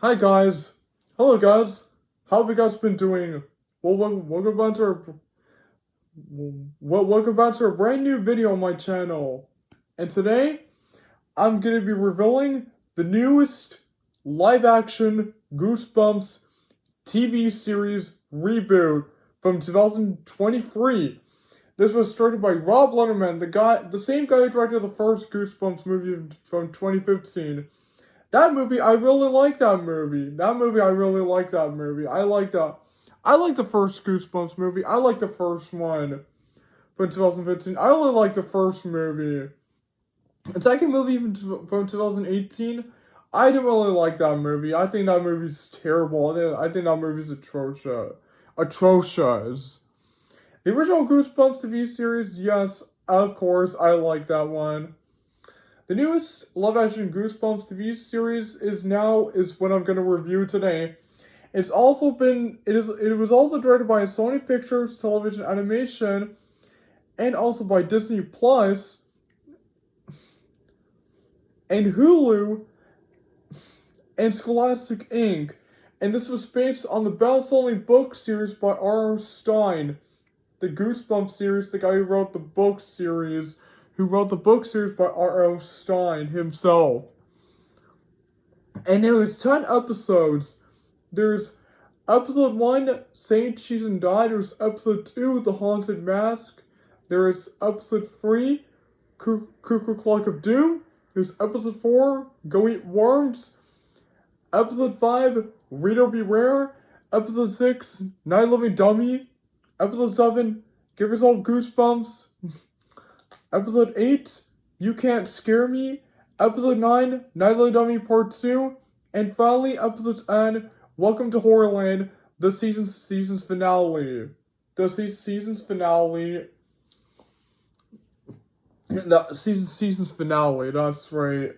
Hi guys, hello guys. How have you guys been doing? Welcome back to a brand new video on my channel. And today, I'm gonna be revealing the newest live-action Goosebumps TV series reboot from 2023. This was started by Rob Letterman, the same guy who directed the first Goosebumps movie from 2015. That movie, I really like that movie. I really like that movie. I like the first Goosebumps movie. I like the first one from 2015. I really like the first movie. The second movie from 2018, I didn't really like that movie. I think that movie's terrible. I think that movie's atrocious. Atrocious. The original Goosebumps TV series, yes, of course, I like that one. The newest live-action Goosebumps TV series is what I'm going to review today. It was also directed by Sony Pictures Television Animation and also by Disney Plus and Hulu and Scholastic Inc. And this was based on the best-selling book series by R.R. Stein, the Goosebumps series, the guy who wrote the book series by R.R. Stein himself. And there was 10 episodes. There's episode 1, Sage Season Die. There's episode 2, The Haunted Mask. There's episode 3, Cuckoo Clock of Doom. There's episode 4, Go Eat Worms. Episode 5, Rito Beware. Episode 6, Night Living Dummy. Episode 7, Give Yourself Goosebumps. Episode 8, You Can't Scare Me. Episode 9, Night Living Dummy Part 2. And finally, episode 10, Welcome to Horrorland, the season's finale. The season's finale. The season's finale, that's right.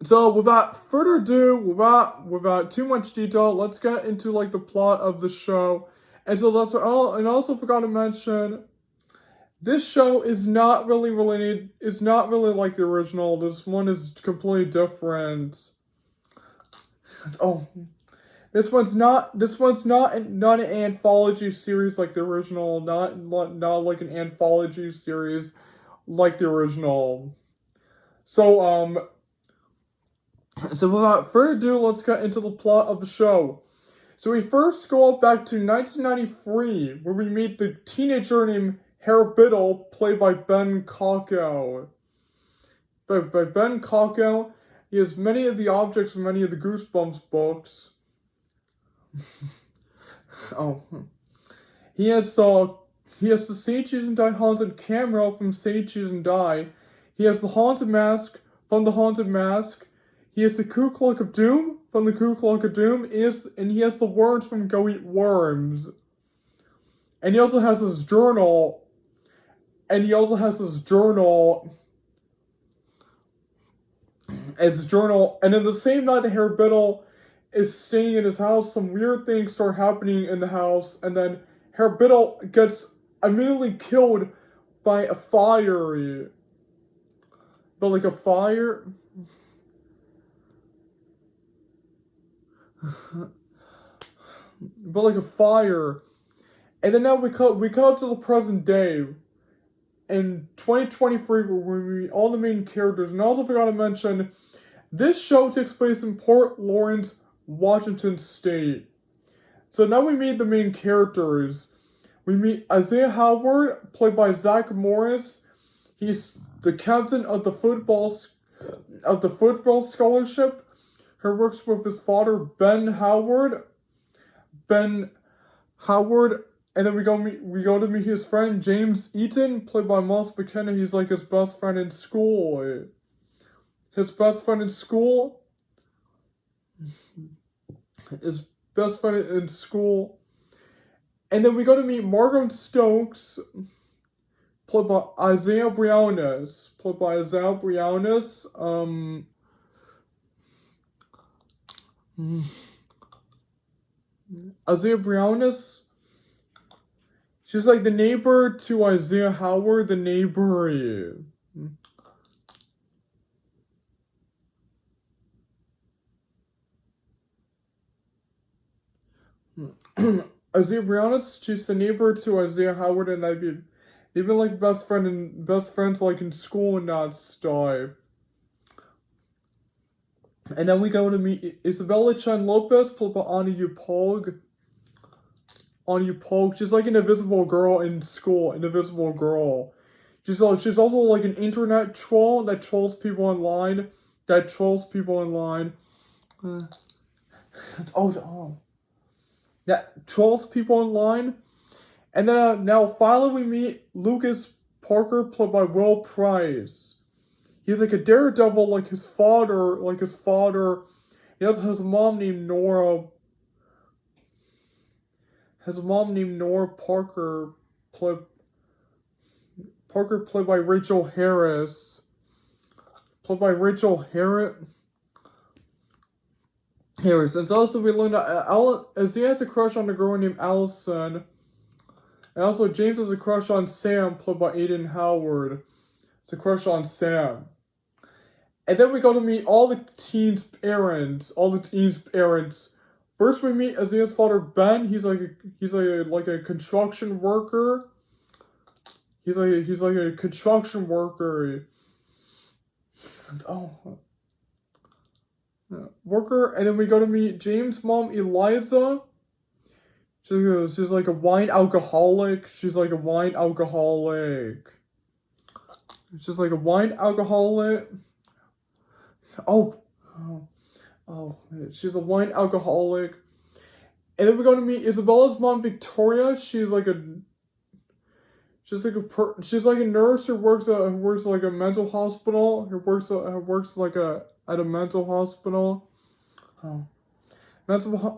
So without further ado, without too much detail, let's get into the plot of the show. And so and I also forgot to mention, this show is not really related. It's not really like the original. This one is completely different. Oh, this one's not an anthology series like the original. Not like an anthology series like the original. So without further ado, let's get into the plot of the show. So we first go back to 1993, where we meet the teenager named Herr Biddle, played by Ben Cocco. By Ben Cocco, he has many of the objects from many of the Goosebumps books. He has the Sage Season Die haunted camera from Sage Season Die. He has the haunted mask from the haunted mask. He has the Cuckoo Clock of Doom from the Cuckoo Clock of Doom. And he has the worms from Go Eat Worms. And he also has his journal. And then the same night that Herr Biddle is staying in his house, some weird things start happening in the house, and then Herr Biddle gets immediately killed by a fire. But a fire. And then now we cut up to the present day. In 2023, where we meet all the main characters, and I also forgot to mention, this show takes place in Port Lawrence, Washington State. So now we meet the main characters. We meet Isaiah Howard, played by Zach Morris. He's the captain of the football scholarship. He works with his father, Ben Howard. And then we go to meet his friend James Eaton, played by Moss McKenna. He's like his best friend in school. And then we go to meet Margot Stokes, played by Isaiah Briones. Isaiah Briones. She's like the neighbor to Isaiah Howard, the neighbor. Isaiah Brianna, she's the neighbor to Isaiah Howard, and they've been like best friends like in school and that stuff. And then we go to meet Isabella Chen Lopez, played by Anya Upog. Anya Upog, she's like an invisible girl in school, an invisible girl. She's also like an internet troll that trolls people online. That trolls people online. And then now finally we meet Lucas Parker, played by Will Price. He's like a daredevil, like his father. He also has a mom named Nora. Parker, played by Rachel Harris. And also we learned that he has a crush on a girl named Allison. And also James has a crush on Sam, played by Aiden Howard. It's a crush on Sam. And then we go to meet all the teens' parents. First we meet Isaiah's father Ben. He's like a construction worker. He's like a construction worker. And then we go to meet James' mom Eliza. She's like a wine alcoholic. She's like a wine alcoholic. She's a wine alcoholic. And then we go to meet Isabella's mom Victoria. She's like a nurse who works like a mental hospital. At a mental hospital.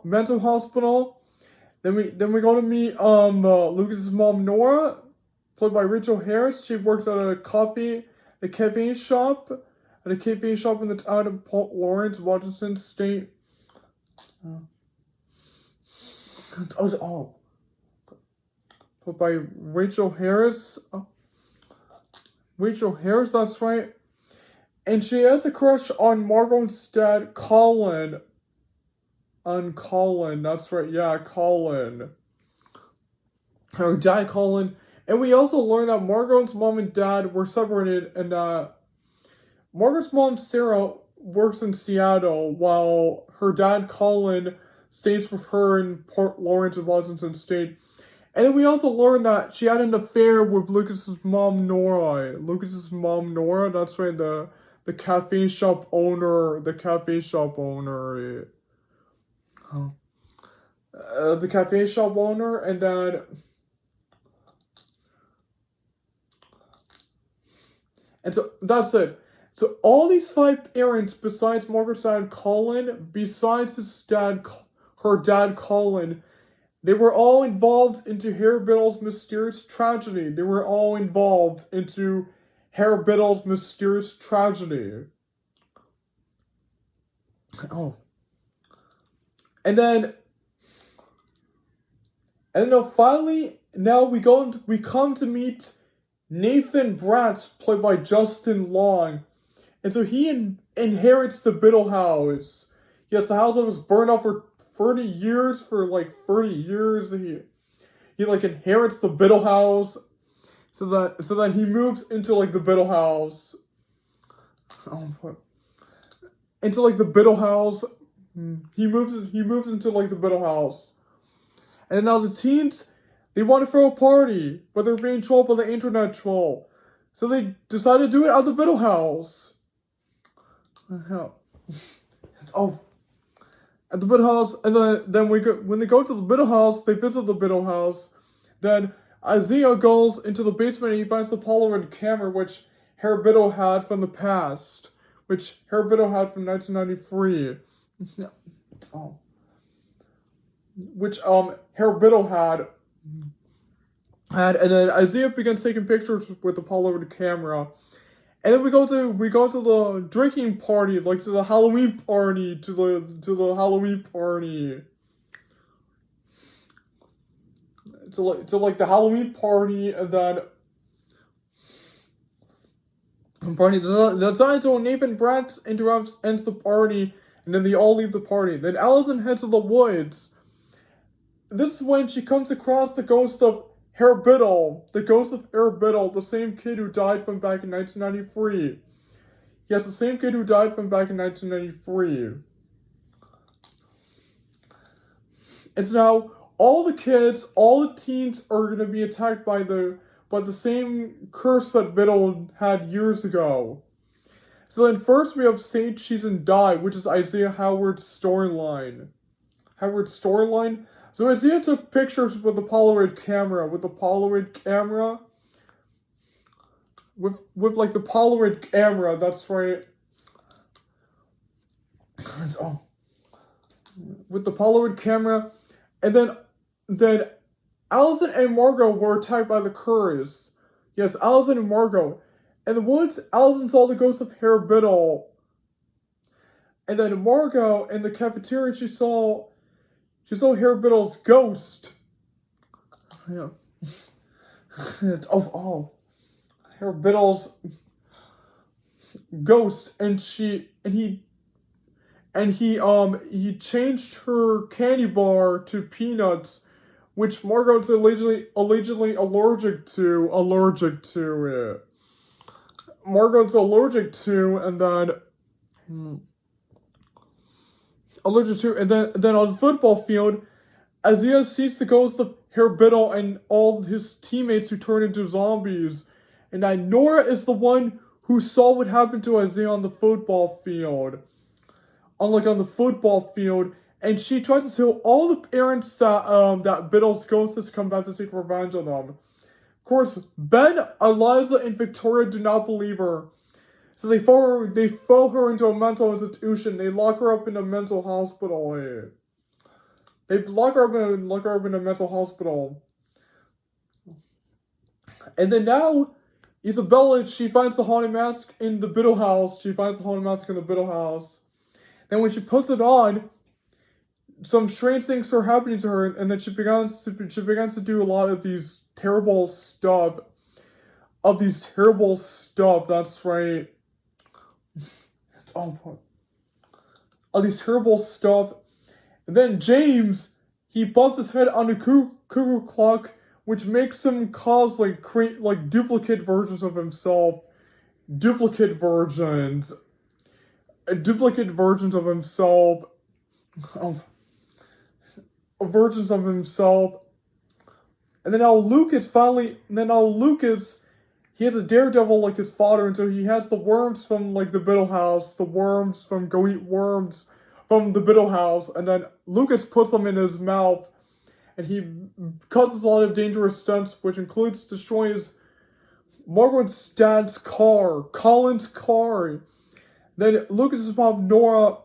Mental hospital. Then we go to meet Lucas's mom Nora, played by Rachel Harris. She works at a cafe shop in the town of Port Lawrence, Washington State. Played by Rachel Harris. That's right. And she has a crush on Margot's dad, Colin. That's right, yeah, Colin. Her dad, Colin. And we also learned that Margot's mom and dad were separated, and Margot's mom, Sarah, works in Seattle, while her dad, Colin, stays with her in Port Lawrence, Washington State. And then we also learned that she had an affair with Lucas's mom, Nora. That's right, the cafe shop owner. The cafe shop owner, and then... And so, that's it. So, all these 5 parents, besides Margaret's dad, Colin, besides her dad, Colin, they were all involved into Harry Biddle's mysterious tragedy. And then finally, now we come to meet Nathan Bratz, played by Justin Long. And so he inherits the Biddle house. Yes, the house that was burned out for 30 years. He like inherits the Biddle house. So that he moves into like the Biddle house. Into like the Biddle house. He moves into like the Biddle house. And now the teens, they want to throw a party, but they're being trolled by the internet troll. So they decide to do it at the Biddle house. At the Biddle house, and then when they go to the Biddle house, they visit the Biddle house. Then Isaiah goes into the basement and he finds the Polaroid camera which Harry Biddle had from the past, which Harry Biddle had from 1993. Which Harry Biddle had, and then Isaiah begins taking pictures with the Polaroid camera. And then we go to the drinking party, like to the Halloween party, to the Halloween party. To like the Halloween party, and then that's not until Nathan Bratz ends the party, and then they all leave the party. Then Allison heads to the woods. this is when she comes across the ghost of Herbiddle, the same kid who died from back in 1993. Yes, the same kid who died from back in 1993. And so now all the teens are gonna be attacked by the same curse that Biddle had years ago. So then first we have Saint Cheese and Die, which is Isaiah Howard's storyline. So Isaiah took pictures with the Polaroid camera, with like the Polaroid camera, that's right. Oh. With the Polaroid camera, and then Allison and Margot were attacked by the curse. Yes, Allison and Margot. In the woods, Allison saw the ghost of Herr Biddle. And then Margot, in the cafeteria, she saw Herr Biddle's ghost. Yeah. Herr Biddle's ghost, and he changed her candy bar to peanuts, which Margot's allegedly allergic to it. Margot's allergic to, and then on the football field, Isaiah sees the ghost of Herr Biddle and all his teammates who turn into zombies, and then Nora is the one who saw what happened to Isaiah on the football field. And she tries to tell all the parents that Biddle's ghost has come back to take revenge on them. Of course, Ben, Eliza, and Victoria do not believe her. So they throw her into a mental institution. They lock her up in a mental hospital. They lock her up in a mental hospital. And then now, Isabella, she finds the haunted mask in the Biddle house. Then when she puts it on, some strange things start happening to her, and then she begins to do a lot of these terrible stuff. That's right. Of these terrible stuff. And then James, he bumps his head on the cuckoo clock, which makes him create duplicate versions of himself. Duplicate versions of himself. Versions of himself. And then now Lucas, he has a daredevil like his father, and so he has the worms from the Biddle house, go eat worms from the Biddle house, and then Lucas puts them in his mouth, and he causes a lot of dangerous stunts, which includes destroying Margaret's dad's car, Colin's car. Then Lucas's mom, Nora,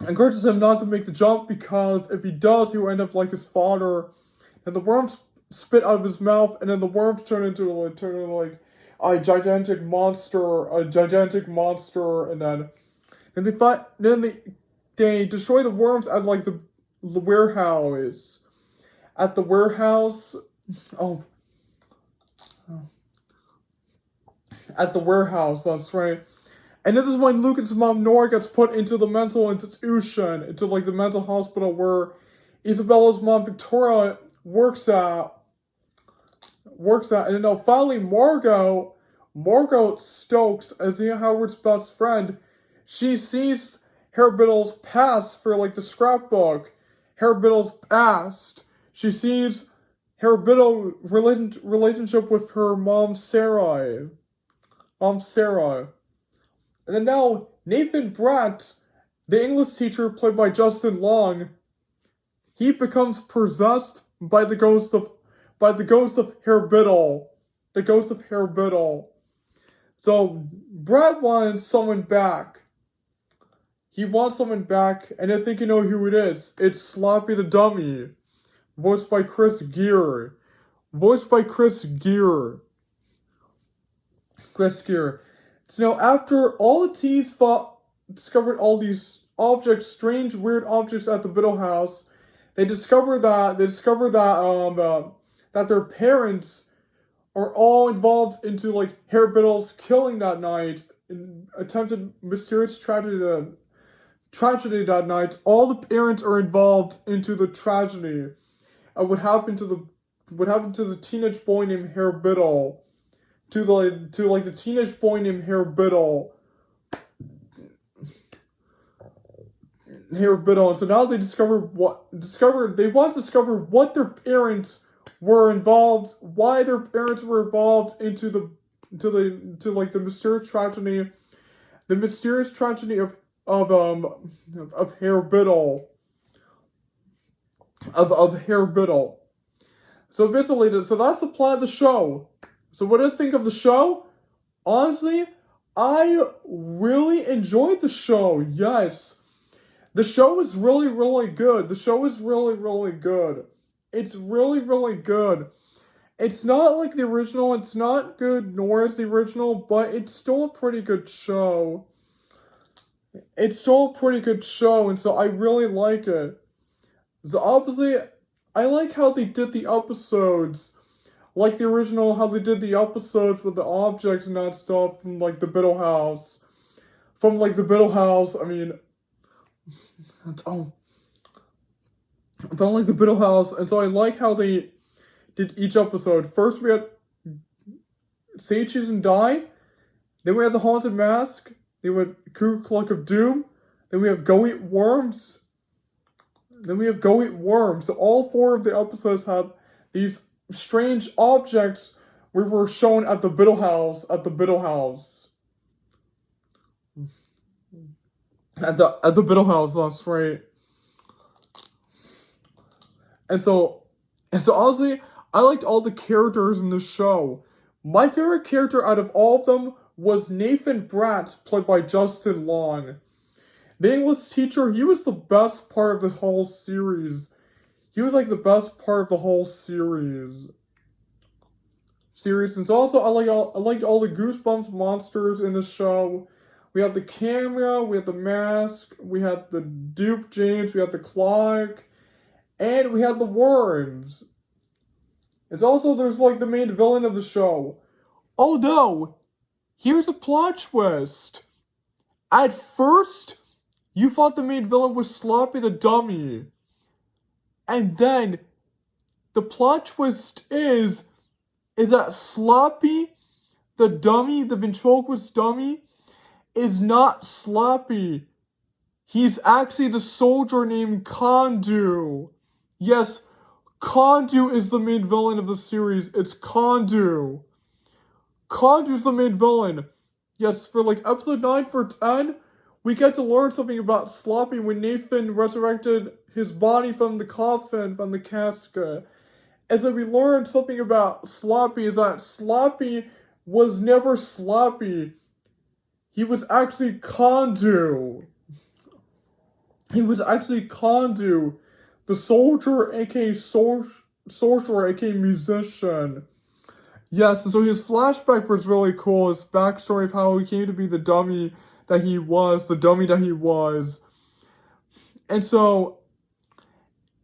encourages him not to make the jump because if he does, he will end up like his father. And the worms spit out of his mouth, and then the worms turn into a gigantic monster, and then they destroy the worms at the warehouse. At the warehouse, that's right. And this is when Lucas' mom Nora gets put into the mental institution, into the mental hospital where Isabella's mom Victoria works at. And then finally Margot Stokes, Isaiah Howard's best friend, she sees Herr Biddle's past for the scrapbook. Herr Biddle's past. She sees Herr Biddle's relationship with her mom Sarah. And then now, Nathan Bratt, the English teacher played by Justin Long, he becomes possessed by the ghost of Herr Biddle. So Bratt wants someone back. He wants someone back, and I think you know who it is. It's Sloppy the Dummy, voiced by Chris Gere. So now, after all the teens discovered all these strange, weird objects at the Biddle house, they discover that their parents are all involved into Herr Biddle's killing that night, in attempted mysterious tragedy tragedy that night. All the parents are involved into the tragedy. And what happened to the teenage boy named Herr Biddle? To the teenage boy named Herr Biddle. And so now they want to discover what their parents were involved, why their parents were involved into the mysterious tragedy, of Herr Biddle, of Herr Biddle. So basically, so that's the plot of the show. So what do you think of the show? Honestly, I really enjoyed the show. Yes. The show is really, really good. The show is really, really good. It's really, really good. It's not like the original. It's not good nor is the original, but it's still a pretty good show. And so I really like it. So obviously, I like how they did the episodes. Like the original, how they did the episodes with the objects and that stuff from like the Biddle House. I mean, from like the Biddle House, and so I like how they did each episode. First we had Say Cheese and Die, then we had the Haunted Mask, then we had Cuckoo Clock of Doom, then we have Go Eat Worms, So all 4 of the episodes have these strange objects we were shown at the Biddle House. At the Biddle House, that's right. And so honestly, I liked all the characters in the show. My favorite character out of all of them was Nathan Bratz, played by Justin Long. The English teacher, he was the best part of the whole series. He was like the best part of the whole series. And so also I liked all the Goosebumps monsters in the show. We had the camera, we had the mask, we had the Duke James, we had the clock, and we had the worms. It's also, there's like the main villain of the show. Oh no! Here's a plot twist! At first, you thought the main villain was Sloppy the Dummy. And then, the plot twist is that Sloppy the Dummy, the ventriloquist dummy, is not Sloppy. He's actually the soldier named Kondu. Yes, Kondu is the main villain of the series. It's Kondu. Kondu's the main villain. Yes, for like episode 9 for 10, we get to learn something about Sloppy when Nathan resurrected his body from the coffin, from the casket. And so we learned something about Sloppy, is that Sloppy was never Sloppy. He was actually Kondu. The soldier, aka sorcerer, aka musician. Yes, and so his flashback was really cool. His backstory of how he came to be the dummy that he was. And so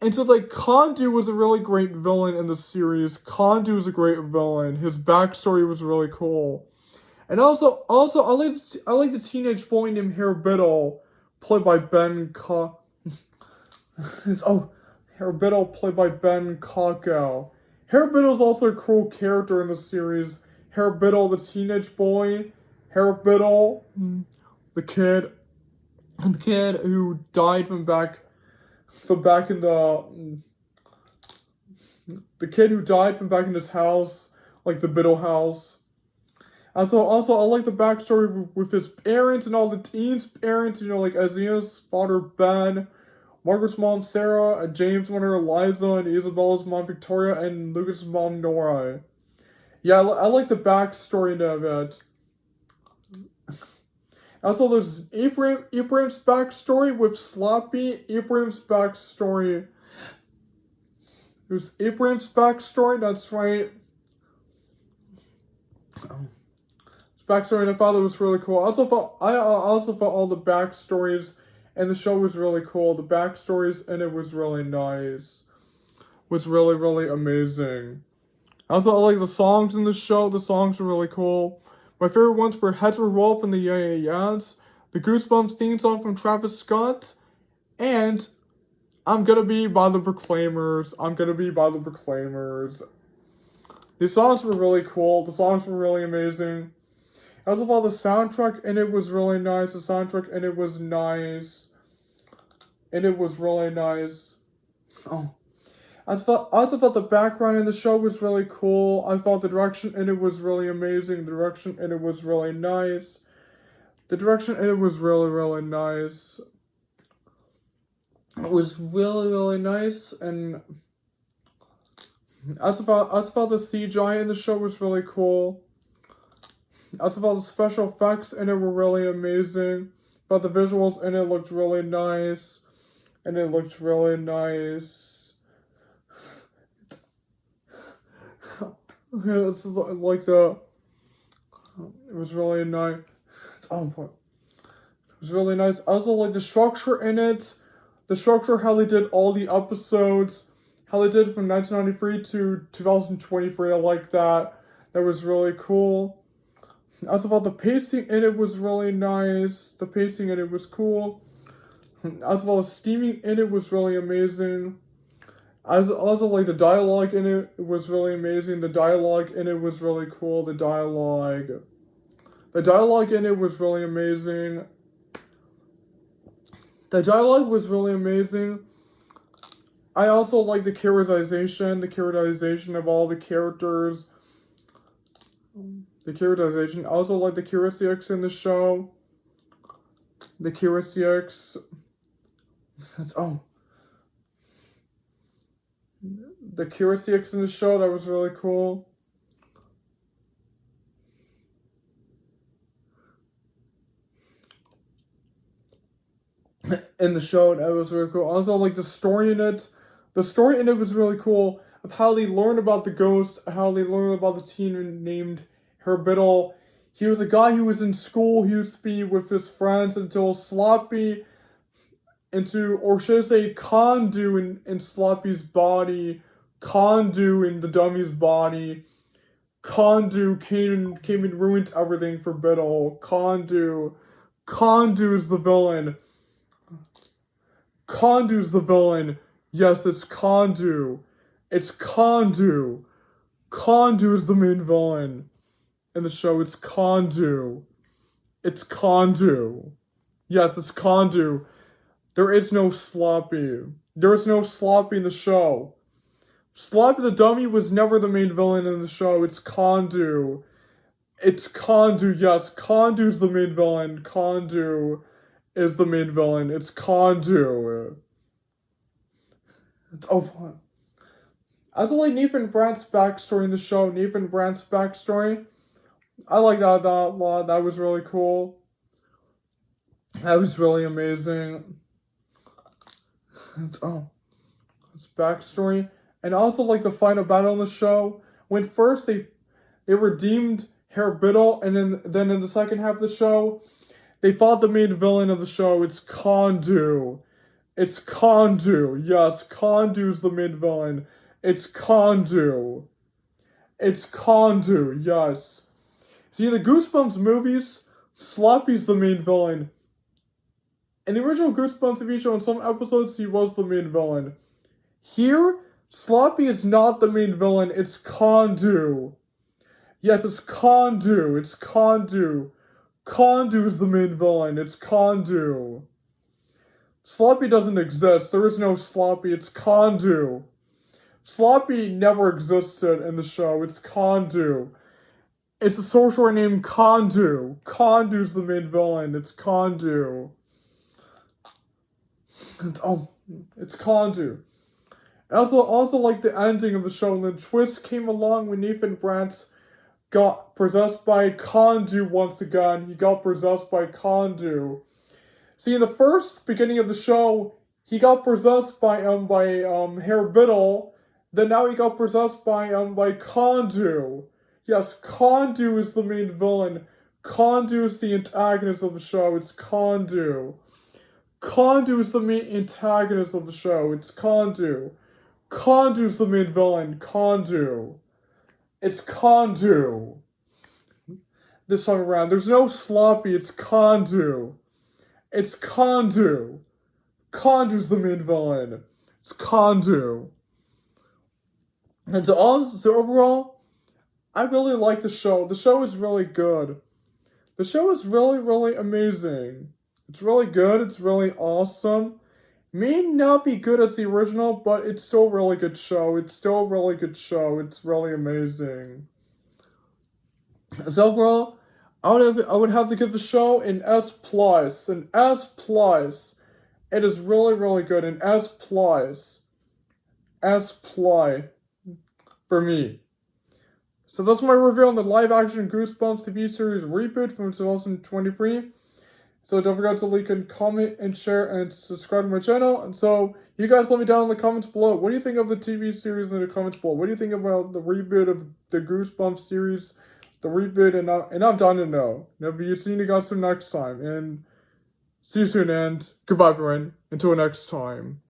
like, Kondu was a really great villain in the series. Kondu was a great villain. His backstory was really cool. And also, I like the teenage boy named Herr Biddle, played by Ben Herr Biddle, played by Ben Kockow. Herr Biddle is also a cool character in the series. Herr Biddle, the teenage boy. Herr Biddle, the kid who died from back in his house, like the Biddle house. Also, I like the backstory with his parents and all the teens' parents, like Isaiah's father, Ben, Margaret's mom, Sarah, and James' mother, Eliza, and Isabella's mom, Victoria, and Lucas' mom, Nora. Yeah, I like the backstory of it. Also, there's Ephraim's backstory with Sloppy. Ephraim's backstory, that's right. His backstory, I thought it was really cool. I also thought all the backstories and the show was really cool. The backstories and it was really nice. Was really, really amazing. Also, I like the songs in the show. The songs were really cool. My favorite ones were Heads Were Wolf and the Yeah Yeah Yeahs. the Goosebumps theme song from Travis Scott, and I'm Gonna Be by the Proclaimers. These songs were really cool. The songs were really amazing. As of all, the soundtrack in it was really nice. Oh. I also felt the background in the show was really cool. I felt the direction in it was really amazing. The direction in it was really nice. It was really nice, and I also felt the CGI in the show was really cool. I also felt the special effects in it were really amazing. But the visuals in it looked really nice. This is like it was really nice. It was really nice. I also like the structure in it. The structure, how they did all the episodes, how they did from 1993 to 2023. I like that. That was really cool. I also thought the pacing in it was really nice. The pacing in it was cool. As well as steaming in it was really amazing. Also like the dialogue in it was really amazing. The dialogue in it was really cool. The dialogue in it was really amazing. I also like the characterization of all the characters. I also like the characteristics in the show. The characteristics in the show, that was really cool. In the show, that was really cool. Also, like the story in it was really cool, of how they learned about the ghost, how they learned about the teen named Herbiddle. He was a guy who was in school. He used to be with his friends until Sloppy, or should I say Condu in Sloppy's body, Condu in the dummy's body. Condu came and ruined everything for Biddle. Condu is the villain. Condu's the villain. Yes, it's Condu. Condu is the main villain in the show. It's Condu. Yes, it's Condu. There is no Sloppy. There's no Sloppy in the show. Sloppy the dummy was never the main villain in the show. It's Condu. Yes. Condu's the main villain. Condu is the main villain. It's Condu. I also like Nathan Brandt's backstory in the show. I like that a lot. That was really cool. That was really amazing. It's backstory. And I also like the final battle in the show. When first they redeemed Herbiddle, and then in the second half of the show, they fought the main villain of the show. It's Condu. Yes, Condu's the main villain. It's Condu, yes. See, in the Goosebumps movies, Sloppy's the main villain. In the original Goosebumps TV show, in some episodes, he was the main villain. Here, Sloppy is not the main villain, it's Condu. Yes, it's Condu. Condu is the main villain, it's Condu. Sloppy doesn't exist, there is no Sloppy, it's Condu. Sloppy never existed in the show, it's Condu. It's a sorcerer named Condu. Condu's the main villain, it's Condu. It's Condu. I also like the ending of the show, and the twist came along when Nathan Brandt got possessed by Condu once again. He got possessed by Condu. See, in the first beginning of the show, he got possessed by Herbiddle. Then now he got possessed by Condu. Yes, Condu is the main villain. Condu is the antagonist of the show. It's Condu. Condu is the main antagonist of the show. It's Condu. Condu's the main villain. Condu. It's Condu. This time around, there's no Sloppy. It's Condu. It's Kondu. Kondu's the main villain. It's Kondu. And so overall, I really like the show. The show is really good. The show is really, really amazing. It's really good. It's really awesome. May not be good as the original, but it's still a really good show. It's still a really good show. It's really amazing. So overall, I would have to give the show an S plus. An S plus. It is really, really good. An S plus. S plus for me. So that's my review on the live-action Goosebumps TV series Reboot from 2023. So don't forget to like and comment and share and subscribe to my channel. And so you guys let me down in the comments below. What do you think of the TV series in the comments below? What do you think about the reboot of the Goosebumps series? The reboot, and I'm done to know. Now, be seeing you guys next time. And see you soon, and goodbye, everyone. Until next time.